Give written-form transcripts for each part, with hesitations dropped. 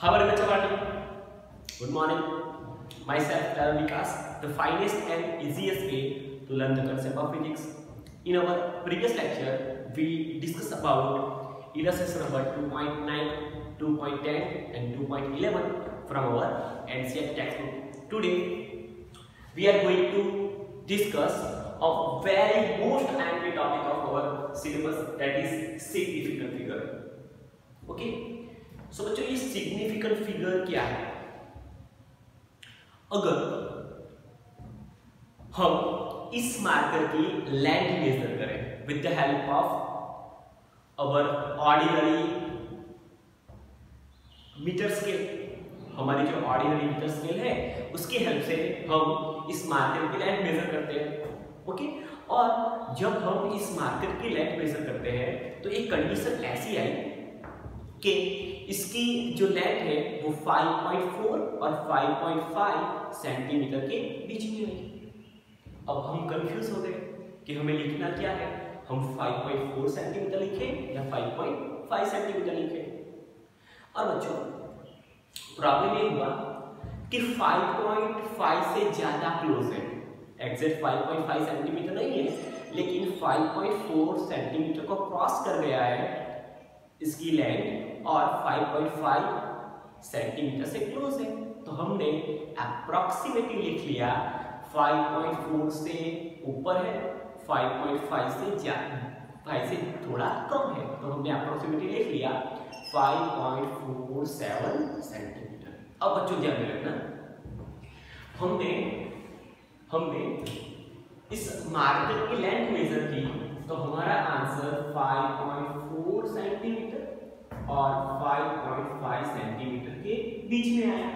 How are you, Chavati? Good morning. Myself, Taran Vikas, the finest and easiest way to learn the concept of physics. In our previous lecture, we discussed about illustration number 2.9, 2.10 and 2.11 from our NCERT textbook. Today, we are going to discuss a very most timely topic of our syllabus, that is significant figure. Okay? So बच्चों ये significant figure क्या है? अगर हम इस marker की length measure करें with the help of our ordinary metre scale, हमारी जो ऑर्डिनरी मीटर स्केल है उसकी हेल्प से हम इस मार्कर की लेंथ मेजर करते हैं. ओके, और जब हम इस मार्कर की लेंथ मेजर करते हैं तो एक कंडीशन ऐसी आई कि इसकी जो लेंथ है वो 5.4 और 5.5 सेंटीमीटर के बीच में है. अब हम कंफ्यूज हो गए कि हमें लिखना क्या है, हम 5.4 सेंटीमीटर लिखें या 5.5 सेंटीमीटर लिखें. और बच्चों प्रॉब्लम ये हुआ कि 5.5 से ज्यादा क्लोज है, एग्जैक्ट 5.5 सेंटीमीटर नहीं है लेकिन 5.4 सेंटीमीटर को क्रॉस कर गया है इसकी लेंथ और 5.5 सेंटीमीटर से क्लोज है. तो हमने अप्रॉक्सीमेटली लिख लिया 5.4 से ऊपर है, 5.5 से ज्यादा, 5 से थोड़ा कम है, तो हमने अप्रॉक्सीमेटली लिख लिया 5.47 सेंटीमीटर. अब बच्चों ध्यान में रखना, हमने इस मार्कर की लेंथ मेजर की तो हमारा आंसर 5.4 सेंटीमीटर और 5.5 सेंटीमीटर के बीच में आया.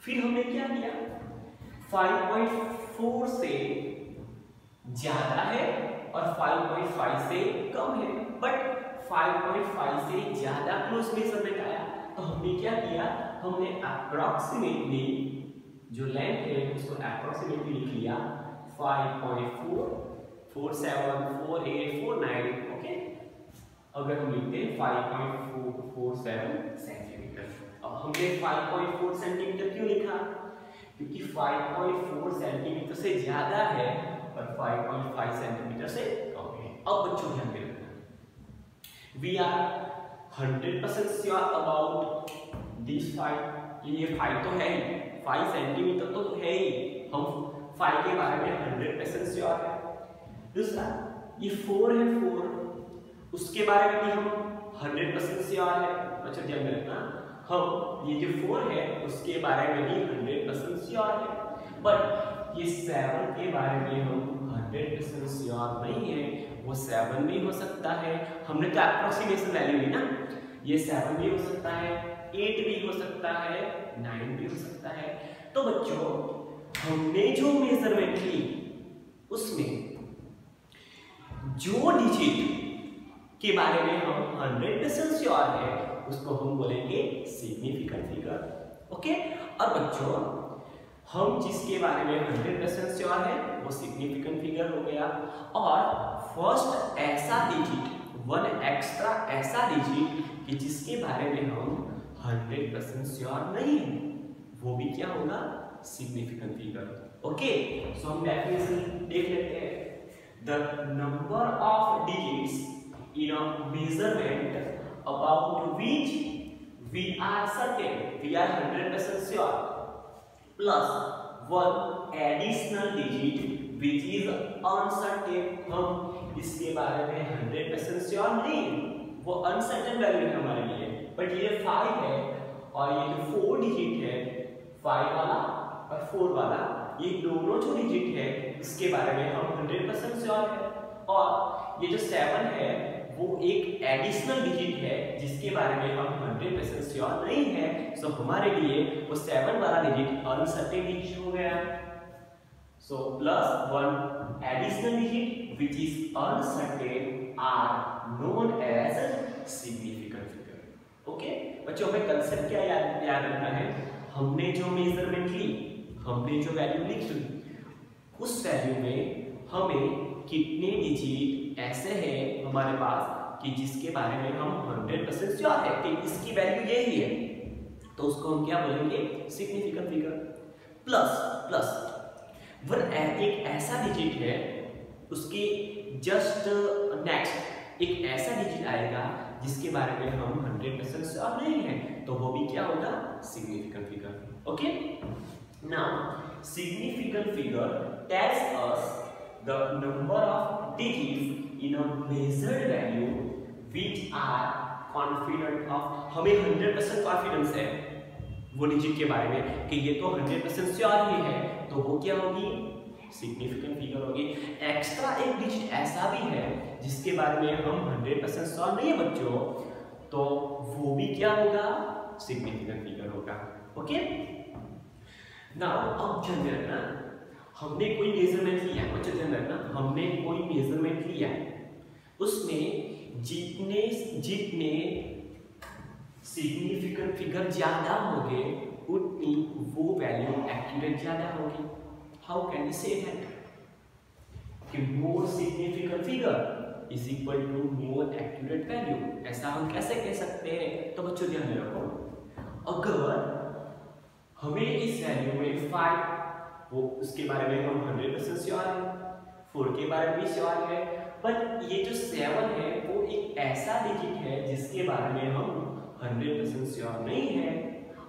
फिर हमने क्या किया, 5.4 से ज्यादा है और 5.5 से कम है, बट 5.5 से ज्यादा क्लोज मेजरमेंट आया. तो हमने क्या किया, हमने अप्रॉक्सीमेटली जो लेंथ है उसको अप्रॉक्सीमेटली लिख लिया 5.4, 47, 48, 49. ओके, अगर हम लिखते हैं 5.47 सेंटीमीटर. अब हमने 5.4 सेंटीमीटर क्यों लिखा, क्योंकि 5.4 सेंटीमीटर से ज्यादा है और 5.5 सेंटीमीटर से कम है. अब बच्चों ध्यान में रखना, we are 100% sure about this 5. ये 5 तो है ही, 5 सेंटीमीटर तो है ही, हम 5 के बारे में 100% श्योर है. दूसरा ये 4 है, 4 उसके बारे में भी हम 100% श्योर है. बच्चों ध्यान में रखना, हम ये जो 4 है उसके बारे में भी 100% श्योर है, बट ये 7 के बारे में हम 100% श्योर नहीं है. वो 7 भी हो सकता है, हमने तो अप्रोक्सीमेशन वैल्यू ली ना, ये 7 भी हो सकता है, 8 भी हो सकता है, 9 भी हो सकता है. तो बच्चों हमने जो मेजरमेंट ली उसमें जो डिजिट के बारे में हम 100% श्योर है उसको हम बोलेंगे सिग्निफिकेंट फिगर. ओके, और बच्चों हम जिसके बारे में 100% श्योर है वो सिग्निफिकेंट फिगर हो गया. और फर्स्ट ऐसा डिजिट, वन एक्स्ट्रा ऐसा डिजिट कि जिसके बारे में हम 100% श्योर नहीं है, वो भी क्या होगा, सिग्निफिकेंट फिगर. ओके, सो हम डेफिनेशन देख लेते हैं. The number of digits in a measurement about which we are certain, we are 100% sure, plus one additional digit which is uncertain. हम इसके बारे में 100% sure नहीं, वो uncertain वैल्यू है हमारे लिए. बट ये 5 है और ये जो 4 डिजिट है, 5 वाला और 4 वाला, ये दोनों जो डिजिट है इसके बारे में हम 100% श्योर है. और ये जो 7 है वो एक एडिशनल डिजिट है जिसके बारे में हम 100% श्योर नहीं है. सो हमारे लिए वो 7 वाला डिजिट अनसर्टेन डिजिट हो गया. So plus one additional digit which is uncertain are known as significant figure. Okay बच्चों, हमें कंसेप्ट क्या याद रखना है, हमने जो मेजरमेंट ली, हमने जो वैल्यू लिखी, उस वैल्यू में हमें कितने डिजिट ऐसे हैं हमारे पास कि जिसके बारे में हम 100% श्योर है कि इसकी वैल्यू यही है. तो उसको हम क्या बोलेंगे, सिग्निफिकेंट फिगर। प्लस प्लस एक ऐसा डिजिट है, उसके जस्ट नेक्स्ट एक ऐसा डिजिट आएगा जिसके बारे में हम 100% श्योर नहीं है, तो वो भी क्या होगा, significant figure. Okay, now significant figure tells us the number of digits in a measured value which are confident of, हमें 100% कॉन्फिडेंस है वो डिजिट के बारे में कि ये तो 100% श्योर ही है, तो वो क्या होगी, सिग्निफिकेंट फिगर होगी। एक्स्ट्रा एक डिजिट ऐसा भी है जिसके बारे में हम 100% श्योर नहीं है बच्चों, तो वो भी क्या होगा, सिग्निफिकेंट फिगर होगा। ओके, नाउ अब ध्यान रखना, हमने कोई मेजरमेंट लिया, बच्चों ध्यान रखना, हमने कोई मेजरमेंट लिया, उसमें जितने सिग्निफिकेंट फिगर ज्यादा होंगे उतनी वो वैल्यू एक्यूरेट ज्यादा होगी। How can we say that, कि more significant figure is equal to more accurate value, ऐसा हम कैसे कह सकते हैं। तो बच्चों ध्यान में रखो, अगर हमें इस वैल्यू में 5, वो उसके बारे में हम 100% श्योर है, 4 के बारे में भी श्योर है, पर ये जो 7 है वो एक ऐसा डिजिट है जिसके बारे में हम 100% श्योर नहीं है।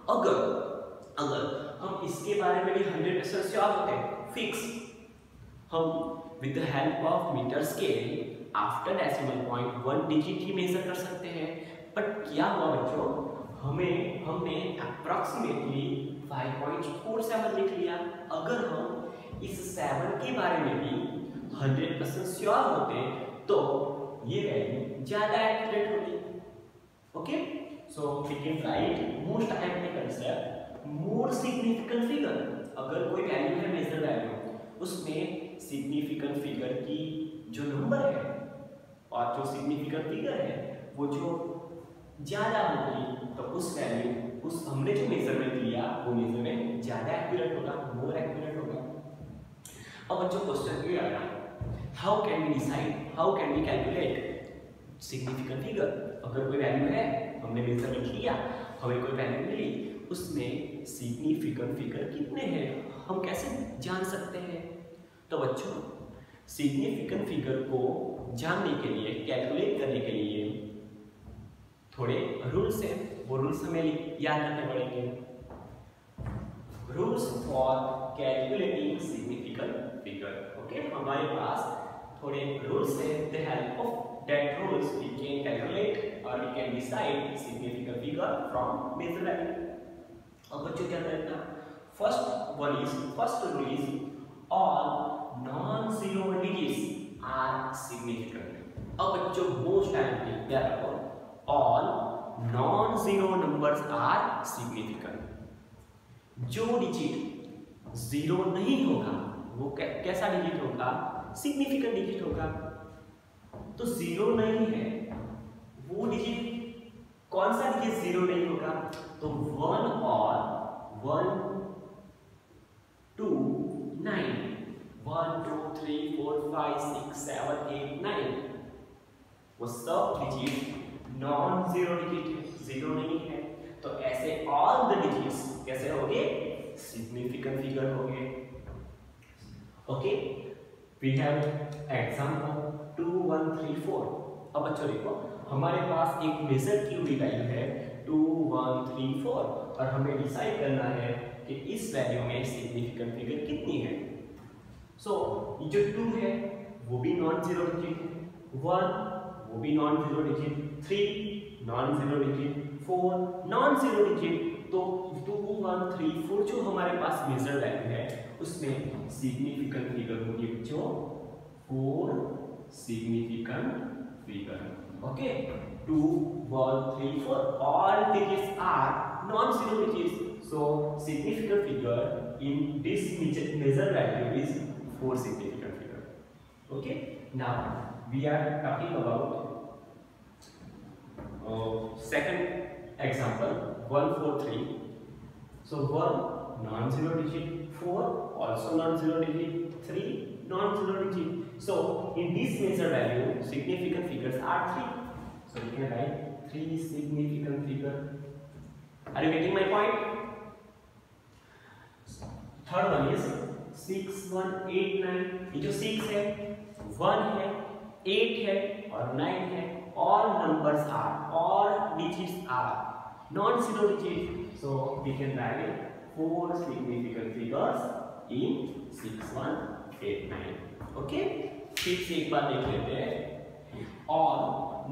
अगर हम इसके बारे में भी 100% श्योर होते हैं, फिक्स, हम with the help of metre scale after decimal point 1 digit ही मेजर कर सकते हैं। बट क्या हुआ बच्चों, हमने अप्रॉक्सीमेटली 5.47 लिख लिया। अगर हम इस 7 के बारे में भी 100% श्योर होते तो ये वैल्यू ज्यादा एक्यूरेट होती। Okay, so we can write most apt concept more significant figure. अगर कोई वैल्यू है, मेजर वैल्यू, उसमें सिग्निफिकेंट फिगर की जो नंबर है और जो सिग्निफिकेंट फिगर है वो जो ज्यादा होगी, तो उस वैल्यू, उस हमने जो मेजरमेंट लिया वो मेजरमेंट ज्यादा एक्यूरेट होगा, मोर एक्यूरेट होगा। अब बच्चों क्वेश्चन ये आया, how can we decide, how can we calculate significant figure. अगर कोई वैल्यू है, हमने मेजरमेंट लिया, हमें कोई वैल्यू मिली, उसमें सिग्निफिकेंट फिगर कितने हैं, हम कैसे जान सकते हैं। तो बच्चों सिग्निफिकेंट फिगर को जानने के लिए, कैलकुलेट करने के लिए थोड़े रूल्स हैं, वो रूल्स हमें याद रखने पड़ेंगे। Rules for calculating significant figure. Okay, हमारे पास थोड़े रूल्स हैं, the help of that rules we can calculate or we can decide significant figure from major value. अब बच्चों क्या करना, first rule is all non-zero digits are significant. अब बच्चों most time क्या रखो, all non-zero numbers are significant. जो digit zero नहीं होगा वो कैसा डिजिट होगा, सिग्निफिकेंट डिजिट होगा। तो जीरो नहीं है वो डिजिट, कौन सा डिजिट जीरो नहीं होगा, तो 1 और 1 2 9, 1 2 3 4 5 6 7 8 9, वो सब डिजिट नॉन जीरो डिजिट है, जीरो नहीं है। तो ऐसे ऑल द डिजिट्स कैसे होंगे, सिग्निफिकेंट फिगर होंगे। Okay, we have example 2 1 3 4। अब बच्चों देखो, हमारे पास एक मेजर की हुई वैल्यू है 2 1 3 4 और हमें डिसाइड करना है कि इस वैल्यू में सिग्निफिकेंट फिगर कितनी है। सो ये जो 2 है वो भी नॉन जीरो डिजिट है, 1 वो भी non zero digit, 3 non zero digit, 4 non zero digit. तो 2 1 3 4 जो हमारे पास मेजर वैल्यू है उसमें सिग्निफिकेंट फिगर होगी बच्चों 4 significant figure. Okay, 2 1 3 4 all digits are non-zero digits, so significant figure in this measure value is 4 significant figure. Okay, now we are talking about second example 1 4 3. So 1 non-zero digit, 4 also non-zero digit, 3 non-zero digit. So in this measure value significant figures are 3. So we can write 3 significant figure. Are you getting my point? Third one is 6 1 8 9. ये जो 6 है, 1 है, 8 है और 9 है, all numbers are, all digits are non-zero digits. So we can write 4 significant figures in 6 1 8 9. Okay? फिर से एक बार देख लेते हैं. All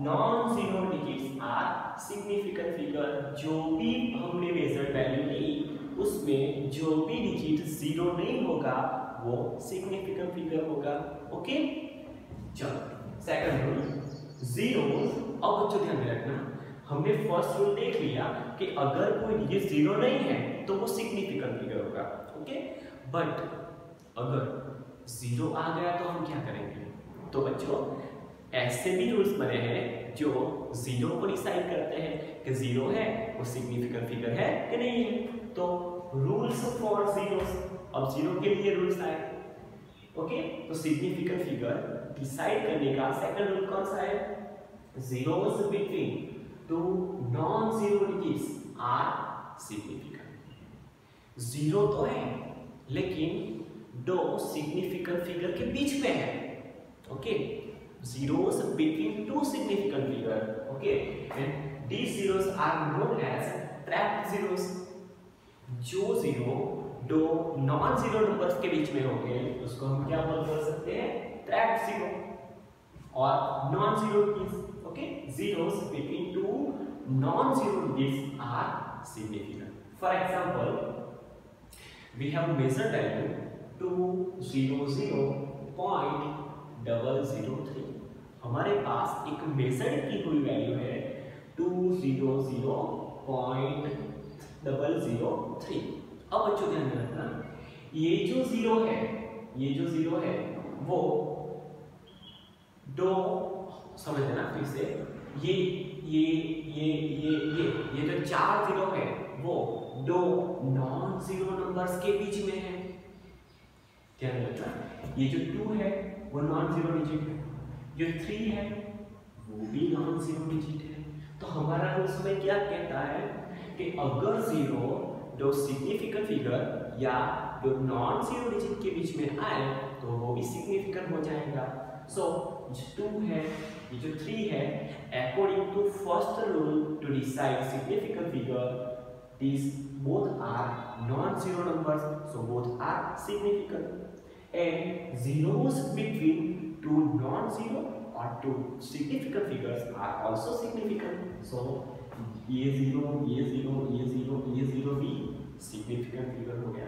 non-zero digits are significant figure. जो भी हमने मेजर वैल्यू ली उसमें जो भी डिजिट जीरो नहीं होगा वो सिग्निफिकेंट फिगर होगा. ओके, चलो सेकंड रूल जीरोस. अब बच्चों ध्यान में रखना, हमने फर्स्ट रूल देख लिया कि अगर कोई डिजिट जीरो नहीं है तो वो सिग्निफिकेंट फिगर होगा. ओके, बट अगर जीरो आ गया तो हम क्या करेंगे? तो बच्चों ऐसे भी रूल्स बने हैं जो जीरो को डिसाइड करते हैं कि जीरो है वो सिग्निफिकेंट फिगर है कि नहीं है. तो रूल्स फॉर जीरोस, अब जीरो के लिए रूल्स आए. ओके, तो सिग्निफिकेंट फिगर डिसाइड करने का सेकंड रूल कौन सा है? Zeros between two non zero digits are significant. Zero तो है लेकिन दो सिग्निफिकेंट फिगर के बीच में है. Okay, zeros between two significant figure. Okay, and these zeros are known as trapped zeros. जो जीरो दो नॉन जीरो नंबर्स के बीच में होंगे उसको हम क्या बोल सकते हैं? ट्रैप्ड जीरो और non zero digits. Okay, zeros between two non zero digits are significant. For example, we have measured value 200.003. हमारे पास एक मेजर्ड की हुई वैल्यू है 200.003. अब बच्चों ध्यान में रखना, ये जो जीरो है वो दो, समझ लेना फिर से, ये जो 4 जीरो है वो दो नॉन जीरो नंबर्स के बीच में है. ध्यान रखना, ये जो 2 है वो नॉन जीरो डिजिट है, जो 3 है वो भी नॉन जीरो डिजिट है. तो हमारा रूल हमें क्या कहता है कि अगर जीरो दो सिग्निफिकेंट फिगर या दो नॉन जीरो डिजिट के बीच में आए तो वो भी सिग्निफिकेंट हो जाएगा. सो जो 2 है, ये जो 3 है, according to first rule to decide significant figure, these both are non-zero numbers, so both are significant. And zeros between two non-zero or two significant figures are also significant. So ये zero भी significant figure हो गया.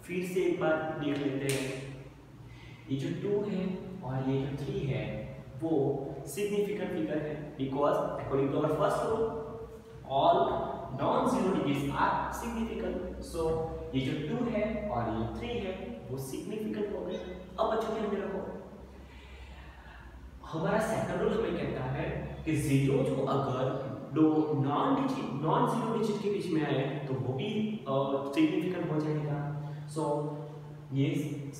फिर से एक बार देख लेते हैं, ये जो 2 है और ये जो 3 है वो significant figure है because according to our first rule all non-zero digits are significant. So ये जो 2 है और ये 3 है वो significant हो गए. अब बच्चों ध्यान में रखो, हमारा सेकंड रूल हमें कहता है कि जीरो जो अगर दो नॉन जीरो डिजिट के बीच में आए तो वो भी सिग्निफिकेंट हो जाएगा. सो ये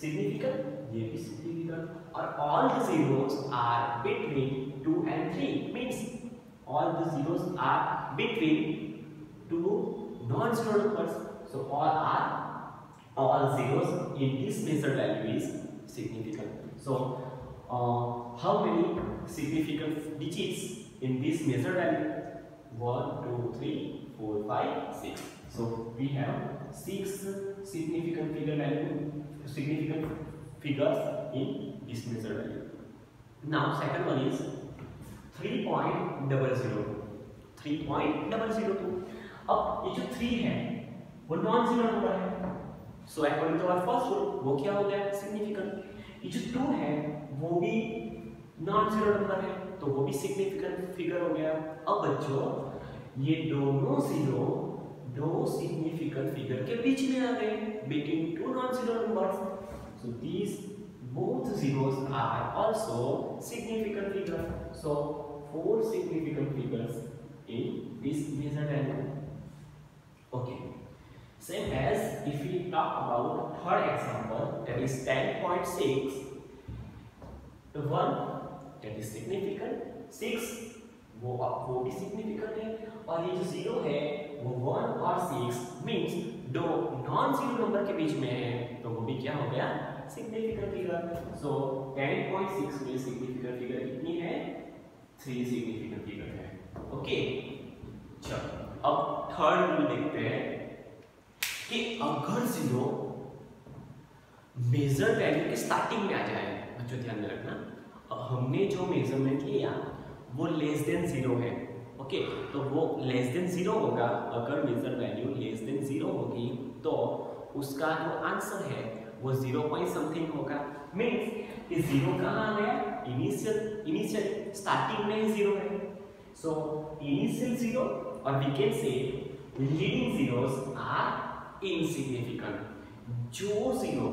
सिग्निफिकेंट, ये भी सिग्निफिकेंट, और all the zeros are between 2 and 3 means all the zeros are between two non-zero numbers. So all zeros in this measured value is significant. So how many significant digits in this measured value? 1 2 3 4 5 6. So we have 6 significant figures in this measured value. Now second one is 3.002. अब ये जो 3 है वो non zero number है, so according to our first rule वो क्या हो गया? सिग्निफिकेंट. ये जो 2 है वो भी नॉन जीरो नंबर है तो वो भी सिग्निफिकेंट फिगर हो गया. अब बच्चों ये दोनों जीरो दो सिग्निफिकेंट फिगर के बीच में आ गए, between two non zero numbers. So these both zeros are also significant figures. So 4 significant figures in this measured value. Okay, same as if we talk about third example, that is 10.6. The one that is significant, 6 वो भी significant है, और ये जो 0 है वो 1 और 6 means दो नॉन जीरो नंबर के बीच में है, तो वो भी क्या हो गया, सिग्निफिकेंट फिगर। सो 10.6 में सिग्निफिकेंट फिगर कितनी है, 3 सिग्निफिकेंट फिगर है। ओके, चलो अब थर्ड रूल देखते हैं कि अगर जीरो मेजर वैल्यू के स्टार्टिंग में आ जाए, बच्चों ध्यान में रखना, अब हमने जो मेजरमेंट लिया वो लेस देन जीरो है। ओके, तो वो लेस देन जीरो होगा, अगर measure value less than zero होगी तो उसका जो आंसर है वो 0 पॉइंट समथिंग होगा। मीन्स ये जीरो कहाँ आ गया, इनिशियल स्टार्टिंग में ही जीरो है। सो इनिशियल जीरो और we can say leading zeros are insignificant. जो जीरो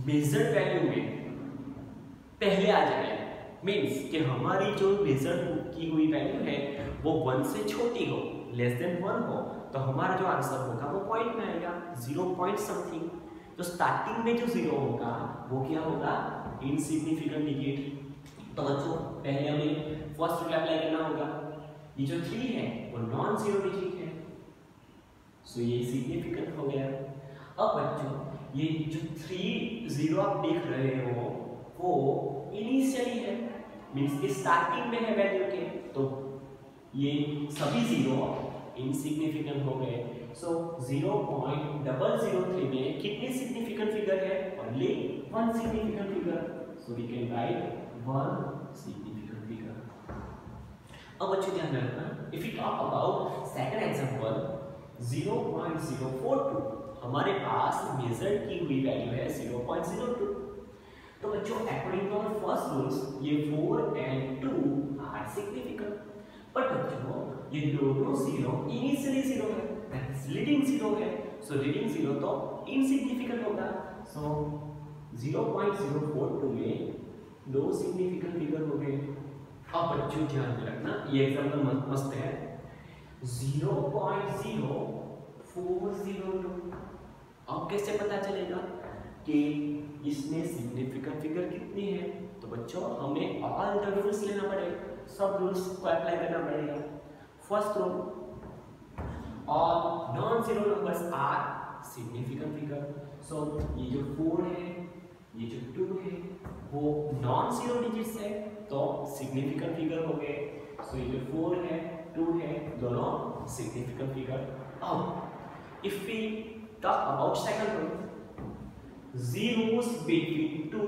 मेजर वैल्यू में पहले आ जाए, मीन्स कि हमारी जो मेजर की हुई वैल्यू है वो 1 से छोटी हो, लेस देन 1 हो, तो हमारा जो आंसर होगा वो पॉइंट में आएगा, 0 पॉइंट समथिंग। तो स्टार्टिंग में जो जीरो होगा वो क्या होगा, इनसिग्निफिकेंट डिजिट। तो बच्चों पहले हमें फर्स्ट रूल अप्लाई करना होगा, ये जो 3 है वो नॉन जीरो डिजिट है, सो ये सिग्निफिकेंट हो गया। अब बच्चों ये जो 3 जीरो आप देख रहे हो वो इनिशियली है, मींस के स्टार्टिंग में है वैल्यू के, तो ये सभी जीरो इनसिग्निफिकेंट हो गए। सो 0.003 में कितने सिग्निफिकेंट फिगर है, only 1 significant figure, so we can write 1 significant figure. अब बच्चों ध्यान रखना, if you talk about second example 0.042, हमारे पास मेजर की हुई वैल्यू है 0.02। तो बच्चों according to our first rules ये 4 एंड 2 आर सिग्निफिकेंट, बट बच्चों ये दोनों जीरो इनिशियली जीरो है, दैट इज लीडिंग जीरो है, सो लीडिंग जीरो तो इनसिग्निफिकेंट होगा। सो 0.042 में दो सिग्निफिकेंट फिगर हो गए। अब बच्चों ध्यान में रखना, ये एग्जांपल मस्त है, 0.0402। अब कैसे पता चलेगा कि इसमें सिग्निफिकेंट फिगर कितनी है, तो बच्चों हमें ऑल द रूल्स लेना पड़ेगा, सब रूल्स को अप्लाई करना पड़ेगा। First rule, all non zero numbers are significant figure. So ये जो 4 है, ये जो 2 है, वो नॉन जीरो डिजिट्स है, तो सिग्निफिकेंट फिगर हो गए। सो ये जो 4 है, 2 है, दोनों सिग्निफिकेंट फिगर। अब if we talk about second rule, zeros between two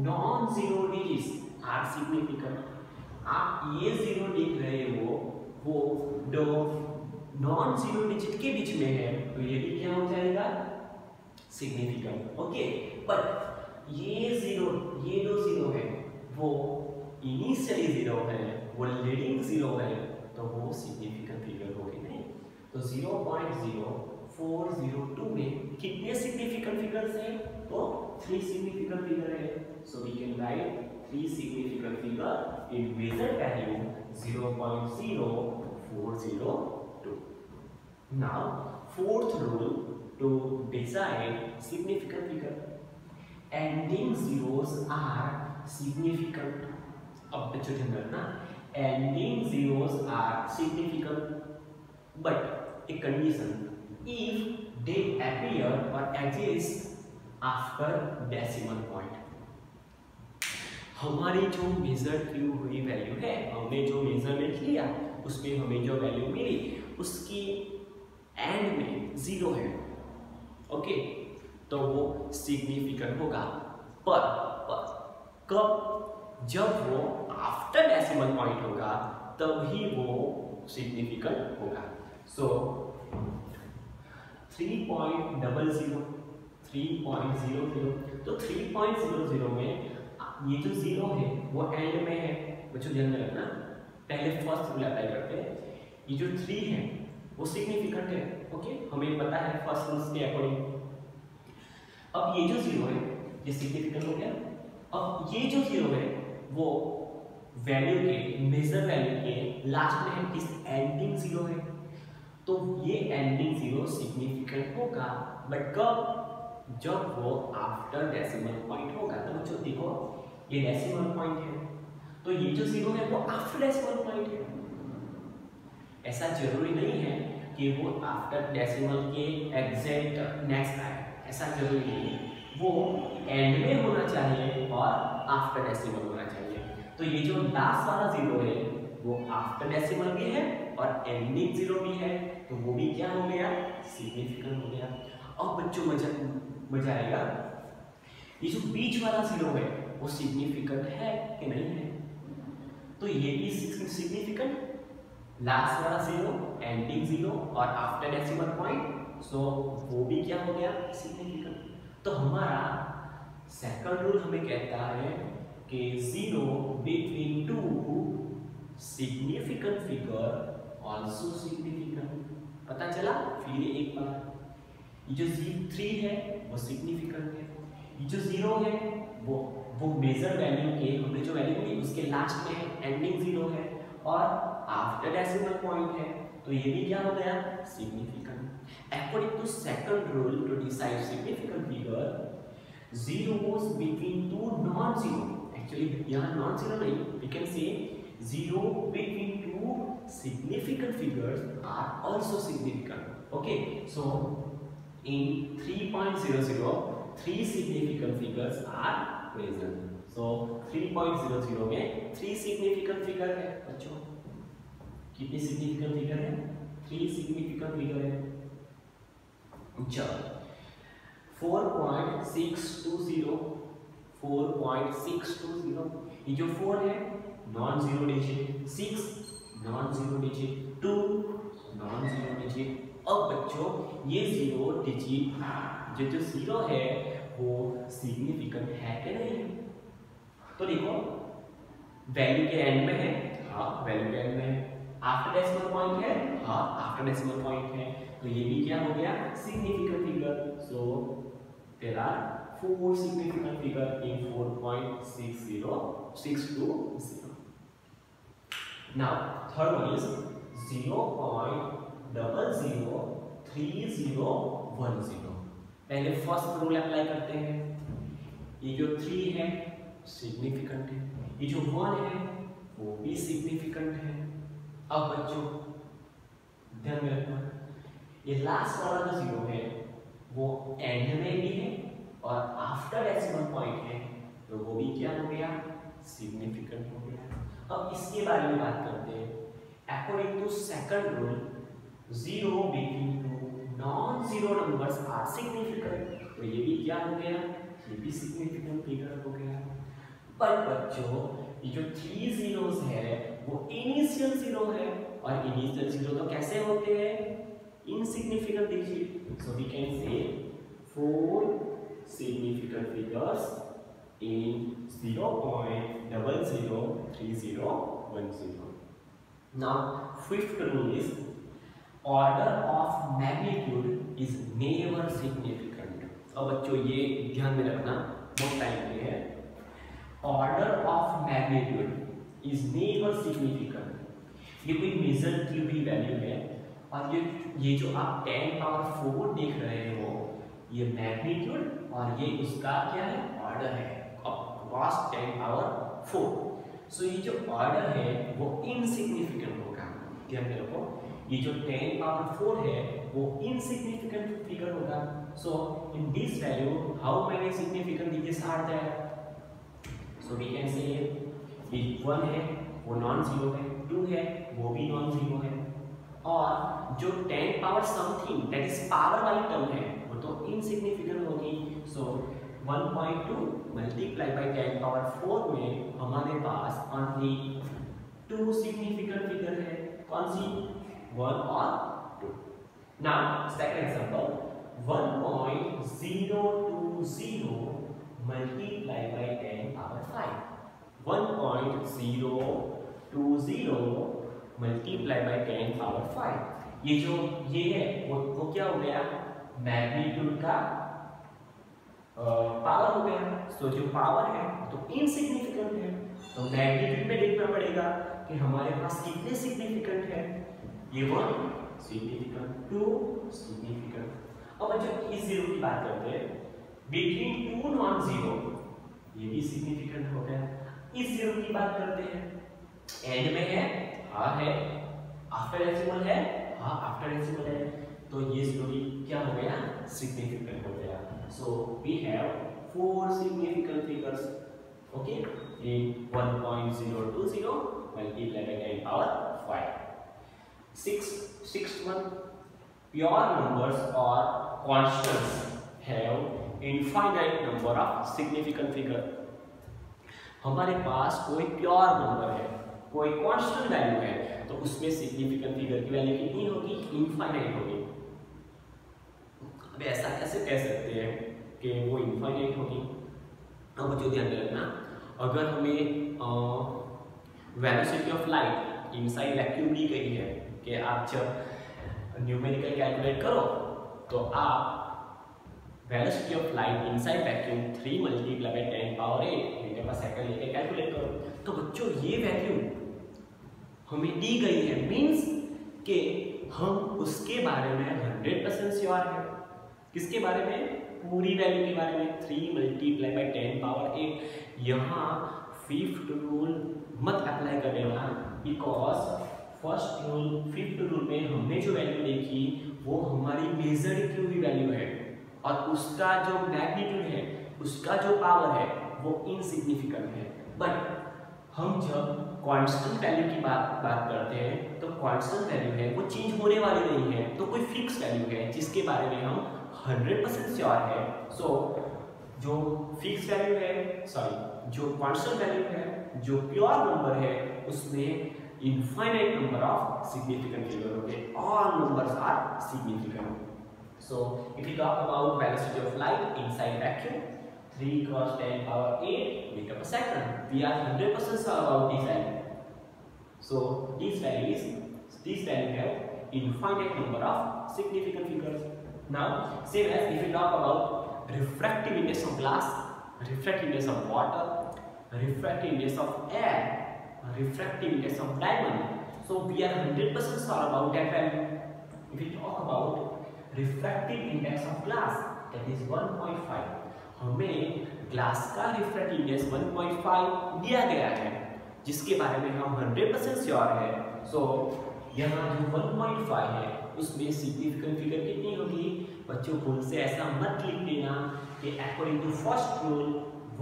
non-zero digits are significant। आप ये जीरो देख रहे हो वो दो नॉन जीरो डिजिट के बीच में है, तो ये भी क्या हो जाएगा, सिग्निफिकेंट। ओके, बट ये दो जीरो है वो इनिशियली जीरो है, वो लीडिंग जीरो है, तो वो सिग्निफिकेंट फिगर होगी नहीं। तो 0.0402 में कितने सिग्निफिकेंट फिगर्स हैं, तो 3 सिग्निफिकेंट फिगर है। So we can write 3 significant figure in measure value 0.0402। Now fourth rule to decide significant figure, ending zeros are significant. अब बच्चों ध्यान रखना, ending zeros are significant, but a condition if they appear or exist after decimal point। हमारी जो major की हुई value है, हमने जो मेजरमेंट लिया उसमें हमें जो वैल्यू मिली उसकी एंड में जीरो है, ओके, तो वो सिग्निफिकेंट होगा। पर कब, जब वो आफ्टर डेसिमल पॉइंट होगा तभी वो सिग्निफिकेंट होगा। सो 3.00 तो 3.00 में ये जो जीरो है वो एंड में है। बच्चों ध्यान में रखना, पहले फर्स्ट रूल अप्लाई करते हैं, ये जो 3 है वो सिग्निफिकेंट है, ओके, हमें पता है फर्स्ट रूल्स के अकॉर्डिंग। अब ये जो जीरो है ये सिग्निफिकेंट हो गया। अब ये जो जीरो है वो वैल्यू के, मेजर वैल्यू के लास्ट में है, इस एंडिंग जीरो है, तो ये एंडिंग जीरो सिग्निफिकेंट होगा, बट कब, जब वो आफ्टर डेसिमल पॉइंट होगा। तो बच्चों देखो ये डेसिमल पॉइंट है, तो ये जो जीरो है वो आफ्टर डेसिमल पॉइंट है। ऐसा जरूरी नहीं है कि वो आफ्टर डेसिमल के एग्जैक्ट नेक्स्ट आए, ऐसा जरूरी नहीं है, वो एंड में होना चाहिए और आफ्टर डेसिमल होना चाहिए। तो ये जो लास्ट वाला जीरो है वो आफ्टर डेसिमल भी है और एंडिंग जीरो भी है, तो वो भी क्या हो गया, सिग्निफिकेंट हो गया। अब बच्चों मजा आएगा, ये जो बीच वाला जीरो है वो सिग्निफिकेंट है कि नहीं है, तो ये भी सिग्निफिकेंट, लास्ट वाला जीरो, एंडिंग जीरो और आफ्टर डेसिमल पॉइंट, सो वो भी क्या हो गया, सिग्निफिकेंट। तो हमारा सेकंड रूल हमें कहता है कि zero between to significant figure also significant. पता चला फिर एक बार, ये जो 3 है वो सिग्निफिकेंट है, ये जो 0 है वो मेजर वैल्यू के, हमने जो वैल्यू ली उसके लास्ट में है, एंडिंग 0 है और आफ्टर डेसिमल पॉइंट है, तो ये भी क्या हो गया, significant. According to second rule to decide significant figure, zeros between two non-zero, actually यहाँ non-zero नहीं, we can say zero between two significant figures are also significant. Okay, so in 3.00 three significant figures are present. So 3.00 में 3 significant figure है बच्चों, कितनी significant figure है, 3 significant figure है। चलो 4.620, 4.620, ये जो 4 है non zero digit, 6 non zero digit, 2 non zero digit. अब बच्चों ये जीरो डिजिट जो जीरो है वो सिग्निफिकेंट है कि नहीं, तो देखो वैल्यू के एंड में है, हाँ वैल्यू के एंड में है, आफ्टर डेसिमल पॉइंट है, हाँ आफ्टर डेसिमल पॉइंट है, तो ये भी क्या हो गया, significant figure. So there are 4 significant figure in 4.60620. Now third one is 0.003010. पहले फर्स्ट रूल अप्लाई करते हैं, ये जो 3 है सिग्निफिकेंट है, ये जो 1 है वो भी सिग्निफिकेंट है। अब बच्चों ध्यान में रखना, ये लास्ट वाला जो 0 है वो एंड में भी है और आफ्टर डेसिमल पॉइंट है, तो वो भी क्या हो गया, सिग्निफिकेंट हो गया। अब इसके बारे में बात करते हैं। According to second rule, zero between two non zero numbers are significant, तो ये भी क्या हो गया, ये भी सिग्निफिकेंट फिगर हो गया। पर बच्चों ये जो 3 जीरोस है वो इनिशियल जीरो है, और इनिशियल जीरो तो कैसे होते हैं, insignificant digit. So we can say 4 significant figures in 0.003010. Now fifth rule is order of magnitude is never significant. अब बच्चों ये ध्यान में रखना, बहुत टाइम पे है, order of magnitude is never significant। ये कोई मेजर की हुई वैल्यू है, और ये जो आप 10 पावर 4 देख रहे हो, ये मैग्नीट्यूड और ये उसका क्या है, ऑर्डर है, क्रॉस 10 पावर 4। सो ये जो ऑर्डर है वो इनसिग्निफिकेंट होगा, ध्यान में रखो, ये जो 10 पावर 4 है वो इनसिग्निफिकेंट फिगर होगा। So in this value how many significant digits are there, so we can say ये 1 है वो नॉन जीरो है, 2 है वो भी नॉन जीरो है, और जो 10 power something that is power वाली टर्म है वो तो इनसिग्निफिकेंट होगी। सो 1.2 मल्टीप्लाई बाय 10 पावर 4 में हमारे पास ओनली 2 सिग्निफिकेंट फिगर है, कौन सी, 1 और 2। Now second example 1.020 multiply by 10 power 5, 1.020 multiply by 10 power 5, ये जो ये है वो क्या हो गया, मैग्नीट्यूड का पावर हो गया। सो जो पावर है तो इनसिग्निफिकेंट है, तो मैग्नीट्यूड में देखना पड़ेगा कि हमारे पास कितने सिग्निफिकेंट है, ये 1 सिग्निफिकेंट, 2 सिग्निफिकेंट। अब जब इस जीरो की बात करते हैं, बिटवीन 2 नॉन जीरो, ये भी सिग्निफिकेंट हो गया। इस जीरो की बात करते हैं, एंड में है, हाँ है, आफ्टर डेसिमल है, आफ्टर डेसिमल है, तो ये 0 भी क्या हो गया, सिग्निफिकेंट हो गया। So we have 4 significant figures, okay, in 1.020 multiplied by 10 power 5. Sixth one, pure numbers or constants have infinite number of significant figure. हमारे पास कोई प्योर नंबर है, कोई कांस्टेंट वैल्यू है, तो उसमें सिग्निफिकेंट फिगर की वैल्यू कितनी होगी, इनफाइनाइट होगी। अब ऐसा कैसे कह सकते हैं कि वो इनफाइनाइट होगी? अब बच्चों ध्यान रखना, अगर हमें velocity of light inside vacuum दी गई है कि आप जब न्यूमेरिकल कैलकुलेट करो तो आप velocity of light inside vacuum 3 multiply by 10 power 8 metre per second लेके कैलकुलेट करो, तो बच्चों ये वैल्यू हमें दी गई है, मींस कि हम उसके बारे में 100% श्योर है। किसके बारे में? पूरी वैल्यू के बारे में। 3 मल्टीप्लाई बाय 10 पावर 8। यहाँ फिफ्थ रूल मत अप्लाई कर देना, because first rule fifth rule में हमने जो वैल्यू देखी वो हमारी मेजर्ड की हुई वैल्यू है, और उसका जो मैग्नीट्यूड है, उसका जो पावर है वो इनसिग्निफिकेंट है। बट हम जब कांस्टेंट वैल्यू की बात करते हैं तो कांस्टेंट वैल्यू है वो चेंज होने वाली नहीं है, तो कोई फिक्स वैल्यू है जिसके बारे में हम 100% श्योर है। सो जो फिक्स वैल्यू है, सॉरी जो कांस्टेंट वैल्यू है, जो प्योर नंबर है, उसमें infinite number of significant figure होंगे। All numbers are significant. So if we talk about velocity of light inside vacuum, 3 cross 10 power 8 meter per second, we are 100% sure about this value. So this value have infinite number of significant figures. Now same as if we talk about refractive index of glass, refractive index of water, refractive index of air, refractive index of diamond, so we are 100% sure about that value. If we talk about refractive index of glass, that is 1.5, हमें glass का refractive index 1.5 दिया गया है, जिसके बारे में हम 100% sure है। सो यहाँ जो 1.5 है उसमें सिग्निफिकेंट फिगर कितनी होगी? बच्चों भूल से ऐसा मत लिख देना कि according to first rule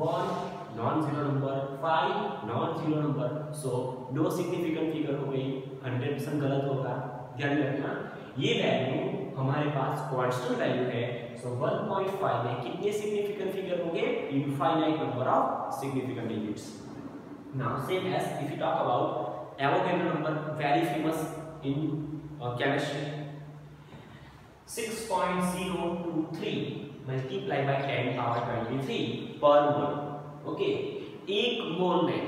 1 non zero number, 5 non zero number, so no significant figure हो गई, 100% गलत होगा। ध्यान रखना, ये वैल्यू हमारे पास कांस्टेंट वैल्यू है। सो 1.5 में कितने सिग्निफिकेंट फिगर होंगे? Infinite number of significant digits. Now same as if you talk about Avogadro number, very famous in chemistry, 6.023 multiply by 10 power 23 per mole. Okay, एक मोल में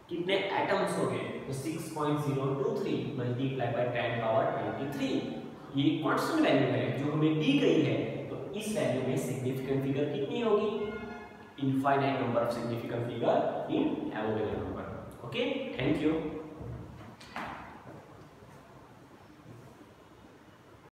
कितने एटम्स हो गए? तो 6.023 मल्टीप्लाई बाय 10 पावर 23, ये कांस्टेंट वैल्यू है जो हमें दी गई है। तो इस वैल्यू में सिग्निफिकेंट फिगर कितनी होगी? Infinite number of significant figure in Avogadro number. Okay, thank you.